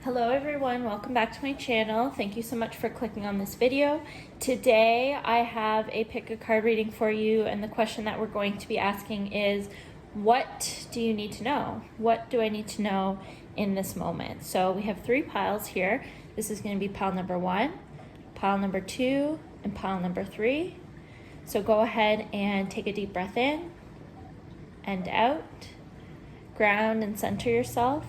Hello everyone, welcome back to my channel. Thank you so much for clicking on this video. Today I have a pick a card reading for you, and the question that we're going to be asking is, what do you need to know? What do I need to know in this moment? So we have three piles here. This is going to be pile number 1, pile number 2, and pile number 3. So go ahead and take a deep breath in and out. Ground and center yourself,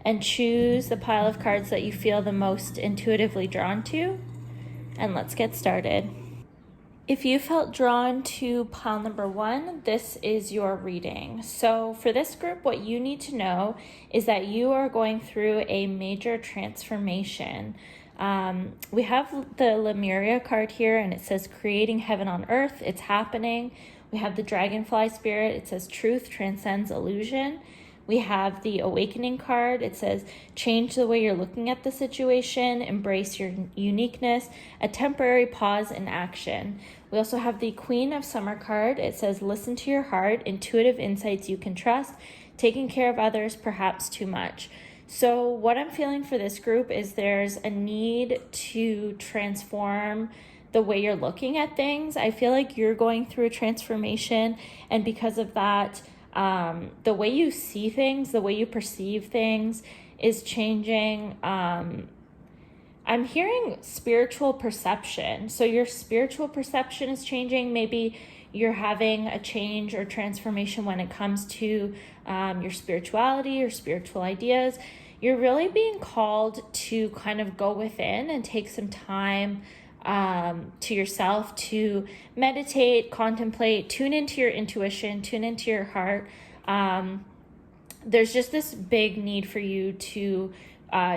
and choose the pile of cards that you feel the most intuitively drawn to, and let's get started. If you felt drawn to pile number 1, this is your reading. So for this group, what you need to know is that you are going through a major transformation. We have the Lemuria card here, and it says creating heaven on earth. It's happening. We have the dragonfly spirit. It says truth transcends illusion. We have the awakening card. It says change the way you're looking at the situation, embrace your uniqueness, a temporary pause in action. We also have the Queen of Summer card. It says listen to your heart, intuitive insights you can trust, taking care of others, perhaps too much. So what I'm feeling for this group is there's a need to transform the way you're looking at things. I feel like you're going through a transformation, and because of that, the way you see things, the way you perceive things is changing. I'm hearing spiritual perception. So your spiritual perception is changing. Maybe you're having a change or transformation when it comes to your spirituality or spiritual ideas. You're really being called to kind of go within and take some time to yourself to meditate, contemplate, tune into your intuition, tune into your heart. There's just this big need for you to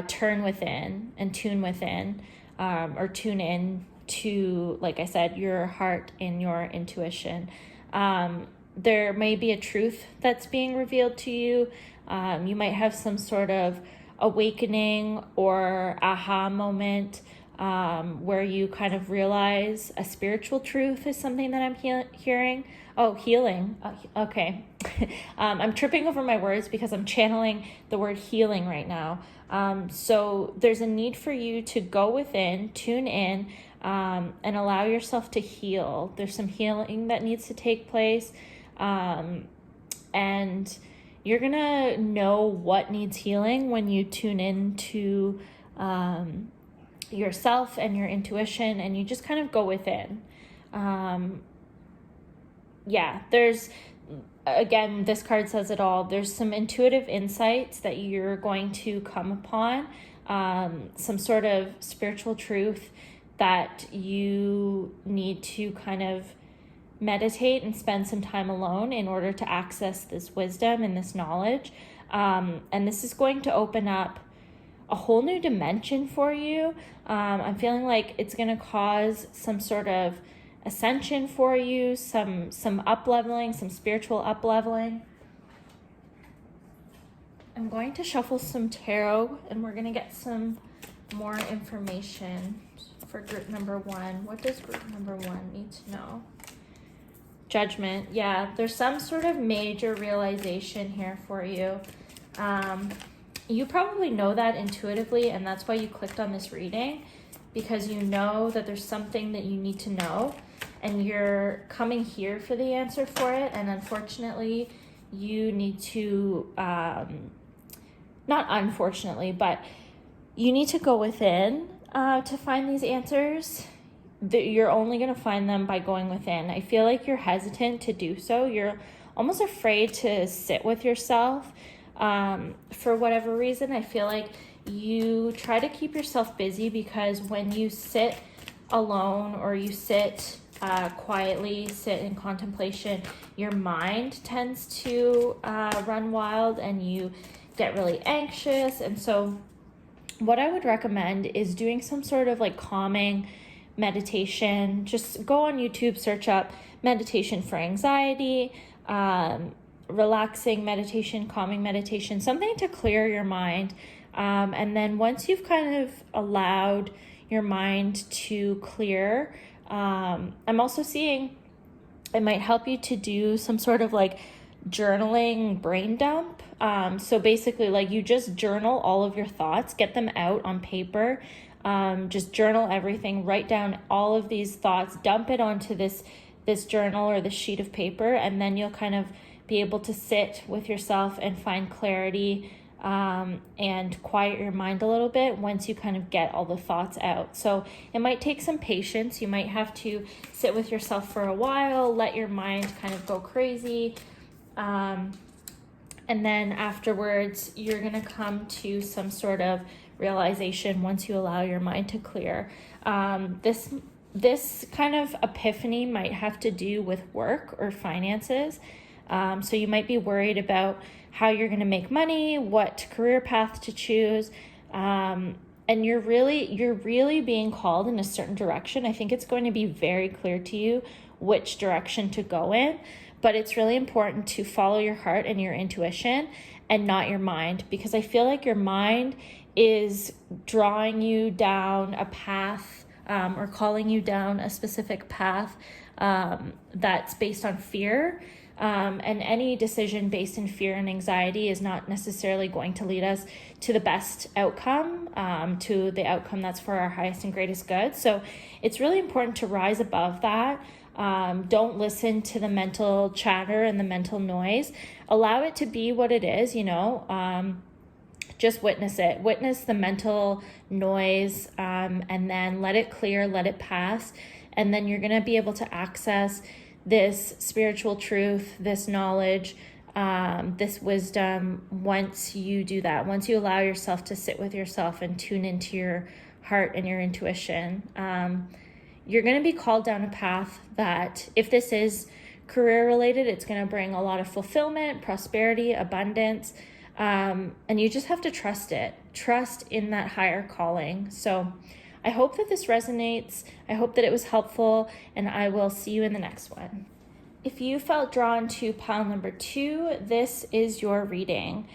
turn within and tune within, or tune in to, like I said, your heart and your intuition. There may be a truth that's being revealed to you. You might have some sort of awakening or aha moment, where you kind of realize a spiritual truth is something that I'm hearing. Oh, healing. Okay. I'm tripping over my words because I'm channeling the word healing right now. So there's a need for you to go within, tune in, and allow yourself to heal. There's some healing that needs to take place. And you're going to know what needs healing when you tune into, yourself and your intuition, and you just kind of go within. There's, again, this card says it all. There's some intuitive insights that you're going to come upon, some sort of spiritual truth that you need to kind of meditate and spend some time alone in order to access this wisdom and this knowledge. And this is going to open up a whole new dimension for you. I'm feeling like it's going to cause some sort of ascension for you, some up-leveling, some spiritual up-leveling. I'm going to shuffle some tarot, and we're going to get some more information for group number 1. What does group number 1 need to know? Judgment. Yeah, there's some sort of major realization here for you. You probably know that intuitively, and that's why you clicked on this reading, because you know that there's something that you need to know, and you're coming here for the answer for it. And unfortunately, you need to, not unfortunately, but you need to go within to find these answers. You're only going to find them by going within. I feel like you're hesitant to do so. You're almost afraid to sit with yourself. For whatever reason, I feel like you try to keep yourself busy, because when you sit alone or you sit quietly, sit in contemplation, your mind tends to run wild and you get really anxious. And so what I would recommend is doing some sort of like calming meditation. Just go on YouTube, search up meditation for anxiety, relaxing meditation, calming meditation, something to clear your mind. And then once you've kind of allowed your mind to clear, I'm also seeing it might help you to do some sort of like journaling brain dump. So basically, like, you just journal all of your thoughts, get them out on paper. Just journal everything, write down all of these thoughts, dump it onto this journal or this sheet of paper, and then you'll kind of be able to sit with yourself and find clarity and quiet your mind a little bit once you kind of get all the thoughts out. So it might take some patience. You might have to sit with yourself for a while, let your mind kind of go crazy. And then afterwards, you're going to come to some sort of realization once you allow your mind to clear. This kind of epiphany might have to do with work or finances. So you might be worried about how you're going to make money, what career path to choose. And you're really being called in a certain direction. I think it's going to be very clear to you which direction to go in, but it's really important to follow your heart and your intuition and not your mind, because I feel like your mind is drawing you down a path or calling you down a specific path that's based on fear. And any decision based in fear and anxiety is not necessarily going to lead us to the best outcome, to the outcome that's for our highest and greatest good. So it's really important to rise above that. Don't listen to the mental chatter and the mental noise. Allow it to be what it is, just witness it. Witness the mental noise, and then let it clear, let it pass. And then you're going to be able to access this spiritual truth, this knowledge, this wisdom once you do that, once you allow yourself to sit with yourself and tune into your heart and your intuition. You're going to be called down a path that, if this is career related, it's going to bring a lot of fulfillment, prosperity, abundance, and you just have to trust it. Trust in that higher calling. So I hope that this resonates. I hope that it was helpful, and I will see you in the next one. If you felt drawn to pile number 2, this is your reading.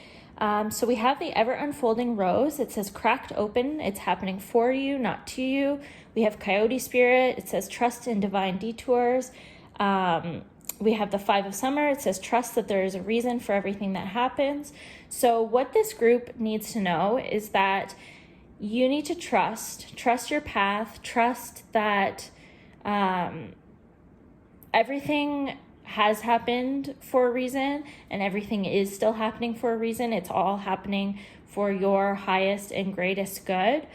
So we have the ever unfolding rose. It says cracked open. It's happening for you, not to you. We have coyote spirit. It says trust in divine detours. We have the 5 of summer. It says trust that there is a reason for everything that happens. So what this group needs to know is that you need to trust your path, trust that everything has happened for a reason, and everything is still happening for a reason. It's all happening for your highest and greatest good.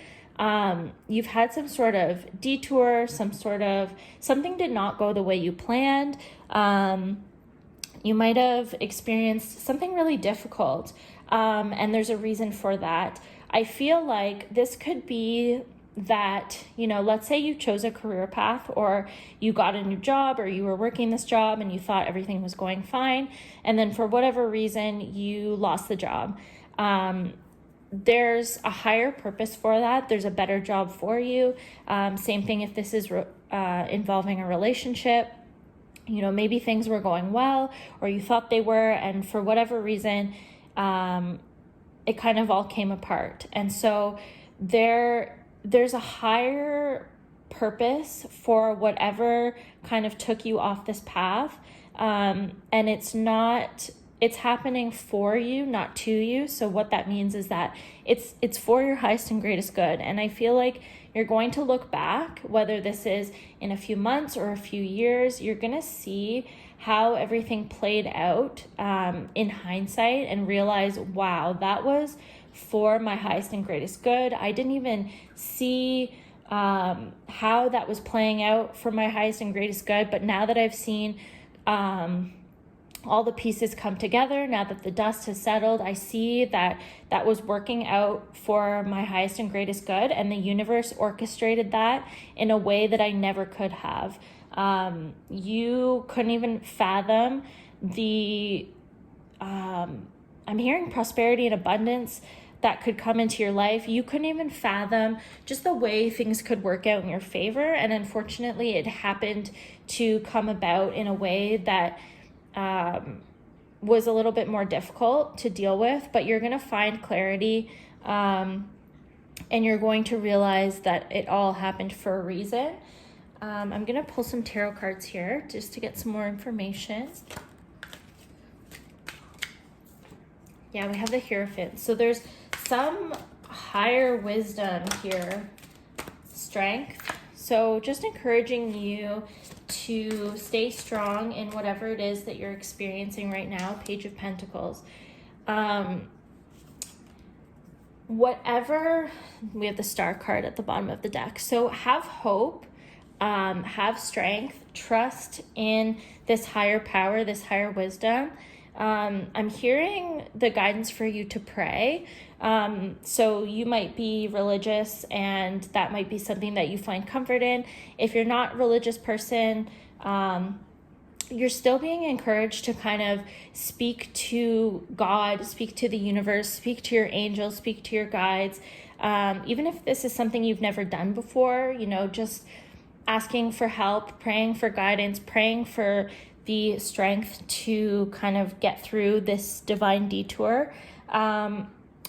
You've had some sort of detour, something did not go the way you planned. You might have experienced something really difficult, and there's a reason for that. I feel like this could be that, let's say you chose a career path, or you got a new job, or you were working this job and you thought everything was going fine, and then for whatever reason you lost the job. There's a higher purpose for that. There's a better job for you. Same thing if this is involving a relationship. Maybe things were going well, or you thought they were, and for whatever reason, it kind of all came apart. And so there's a higher purpose for whatever kind of took you off this path. And it's happening for you, not to you. So what that means is that it's for your highest and greatest good. And I feel like you're going to look back, whether this is in a few months or a few years, you're going to see how everything played out in hindsight and realize, wow, that was for my highest and greatest good. I didn't even see how that was playing out for my highest and greatest good. But now that I've seen all the pieces come together, now that the dust has settled, I see that that was working out for my highest and greatest good, and the universe orchestrated that in a way that I never could have. You couldn't even fathom I'm hearing prosperity and abundance that could come into your life. You couldn't even fathom just the way things could work out in your favor. And unfortunately, it happened to come about in a way that was a little bit more difficult to deal with, but you're going to find clarity, and you're going to realize that it all happened for a reason. I'm going to pull some tarot cards here just to get some more information. Yeah, we have the Hierophant. So there's some higher wisdom here, strength. So just encouraging you to stay strong in whatever it is that you're experiencing right now. Page of Pentacles. Whatever, we have the Star card at the bottom of the deck. So have hope, have strength, trust in this higher power, this higher wisdom. I'm hearing the guidance for you to pray. So you might be religious, and that might be something that you find comfort in. If you're not a religious person, you're still being encouraged to kind of speak to God, speak to the universe, speak to your angels, speak to your guides. Even if this is something you've never done before, just asking for help, praying for guidance, praying for the strength to kind of get through this divine detour.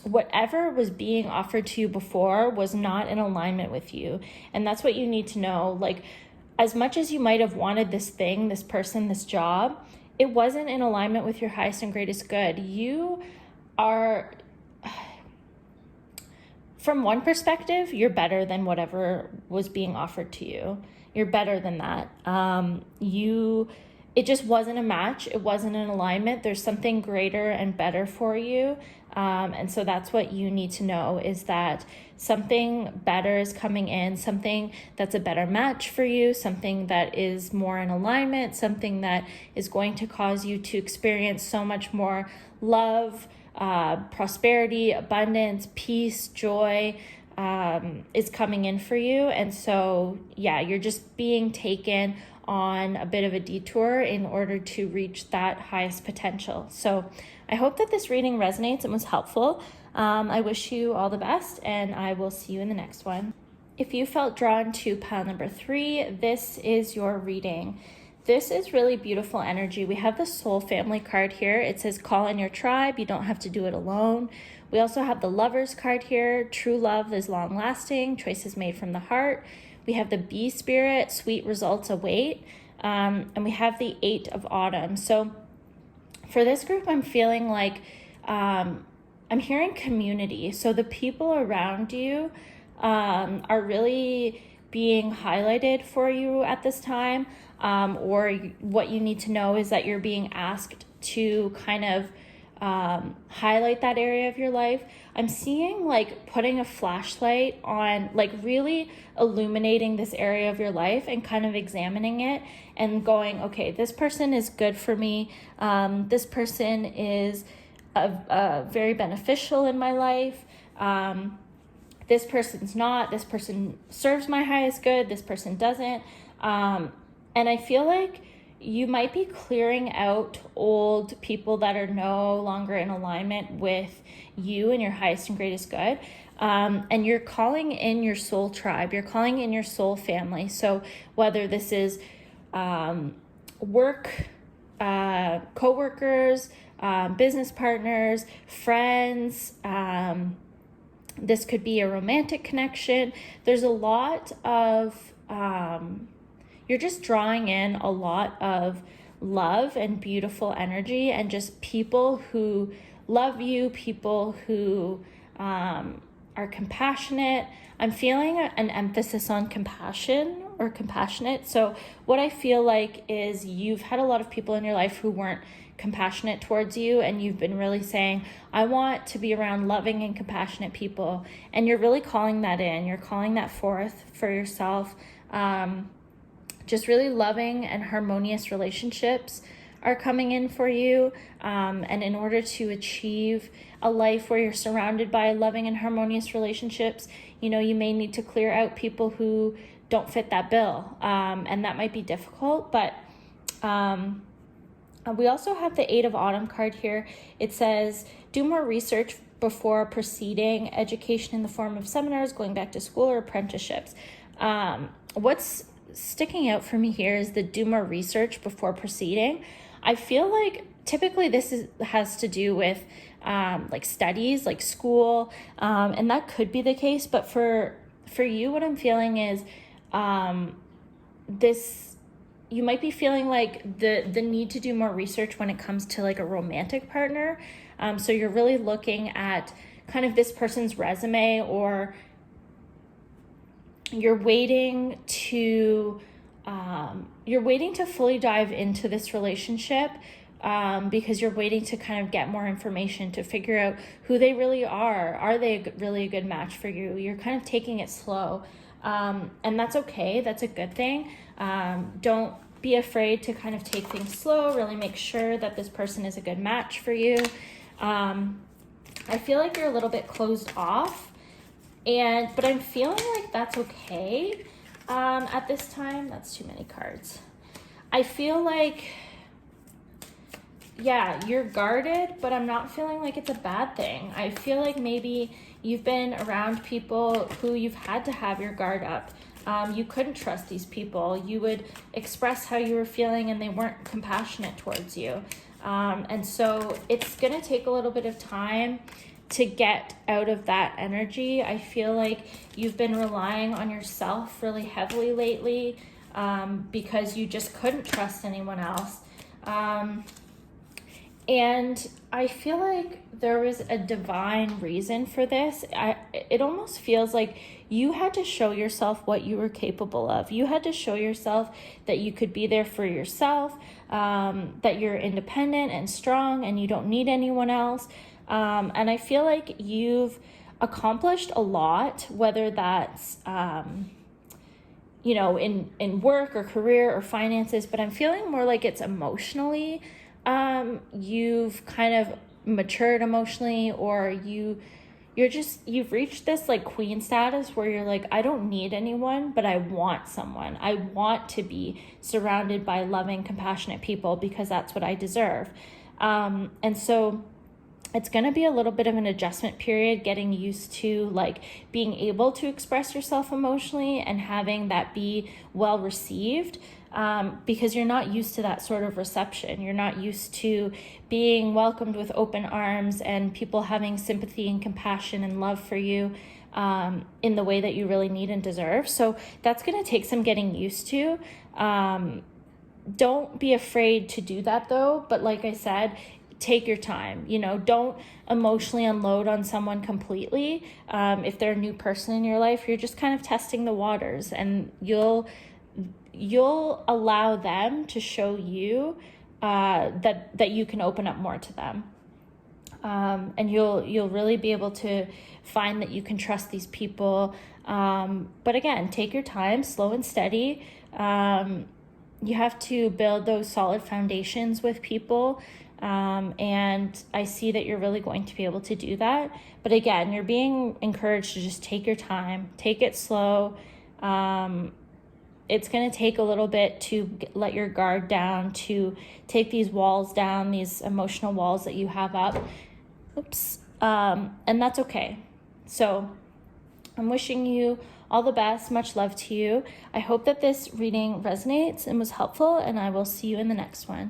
Whatever was being offered to you before was not in alignment with you. And that's what you need to know. Like, as much as you might have wanted this thing, this person, this job, it wasn't in alignment with your highest and greatest good. You are, from one perspective, you're better than whatever was being offered to you. You're better than that. It just wasn't a match. It wasn't an alignment. There's something greater and better for you. And so that's what you need to know, is that something better is coming in, something that's a better match for you, something that is more in alignment, something that is going to cause you to experience so much more love, prosperity, abundance, peace, joy, is coming in for you. And so, yeah, you're just being taken on a bit of a detour in order to reach that highest potential. So I hope that this reading resonates and was helpful. I wish you all the best, and I will see you in the next one. If you felt drawn to pile number 3, this is your reading. This is really beautiful energy. We have the Soul Family card here. It says call in your tribe. You don't have to do it alone. We also have the Lovers card here. True love is long lasting. Choices made from the heart. We have the Bee Spirit. Sweet results await. And we have the 8 of Autumn. So for this group, I'm feeling like I'm hearing community. So the people around you are really being highlighted for you at this time. Or what you need to know is that you're being asked to kind of highlight that area of your life. I'm seeing like putting a flashlight on, like really illuminating this area of your life and kind of examining it and going, okay, this person is good for me. This person is very beneficial in my life. This person's not. This person serves my highest good. This person doesn't. And I feel like you might be clearing out old people that are no longer in alignment with you and your highest and greatest good. And you're calling in your soul tribe. You're calling in your soul family. So whether this is work, co-workers, business partners, friends, this could be a romantic connection. There's a lot of... you're just drawing in a lot of love and beautiful energy and just people who love you, people who are compassionate. I'm feeling an emphasis on compassion or compassionate. So what I feel like is you've had a lot of people in your life who weren't compassionate towards you, and you've been really saying, I want to be around loving and compassionate people. And you're really calling that in. You're calling that forth for yourself. Just really loving and harmonious relationships are coming in for you. And in order to achieve a life where you're surrounded by loving and harmonious relationships, you may need to clear out people who don't fit that bill. And that might be difficult, but we also have the 8 of Autumn card here. It says, do more research before proceeding, education in the form of seminars, going back to school, or apprenticeships. What's sticking out for me here is the do more research before proceeding. I feel like typically this has to do with like studies, like school, and that could be the case. But for you, what I'm feeling is this you might be feeling like the need to do more research when it comes to like a romantic partner. So you're really looking at kind of this person's resume, or you're waiting to fully dive into this relationship, because you're waiting to kind of get more information to figure out who they really are. Are they really a good match for you? You're kind of taking it slow. And that's okay. That's a good thing. Don't be afraid to kind of take things slow, really make sure that this person is a good match for you. I feel like you're a little bit closed off, but I'm feeling like that's okay. At this time, that's too many cards. I feel like, yeah, you're guarded, but I'm not feeling like it's a bad thing. I feel like maybe you've been around people who you've had to have your guard up. You couldn't trust these people. You would express how you were feeling and they weren't compassionate towards you. And so it's going to take a little bit of time to get out of that energy. I feel like you've been relying on yourself really heavily lately, because you just couldn't trust anyone else. And I feel like there was a divine reason for this. It almost feels like you had to show yourself what you were capable of. You had to show yourself that you could be there for yourself, that you're independent and strong and you don't need anyone else. And I feel like you've accomplished a lot, whether that's, in work or career or finances, but I'm feeling more like it's emotionally. You've kind of matured emotionally, or you've reached this like queen status where you're like, I don't need anyone, but I want someone. I want to be surrounded by loving, compassionate people because that's what I deserve. And so it's going to be a little bit of an adjustment period, getting used to like being able to express yourself emotionally and having that be well received. Because you're not used to that sort of reception. You're not used to being welcomed with open arms and people having sympathy and compassion and love for you in the way that you really need and deserve. So that's going to take some getting used to. Don't be afraid to do that though. But like I said, take your time. Don't emotionally unload on someone completely. If they're a new person in your life, you're just kind of testing the waters, and you'll allow them to show you that you can open up more to them, and you'll really be able to find that you can trust these people. But again, take your time, slow and steady. You have to build those solid foundations with people, and I see that you're really going to be able to do that. But again, you're being encouraged to just take your time, take it slow. It's going to take a little bit to let your guard down, to take these walls down, these emotional walls that you have up. And that's okay. So I'm wishing you all the best. Much love to you. I hope that this reading resonates and was helpful, and I will see you in the next one.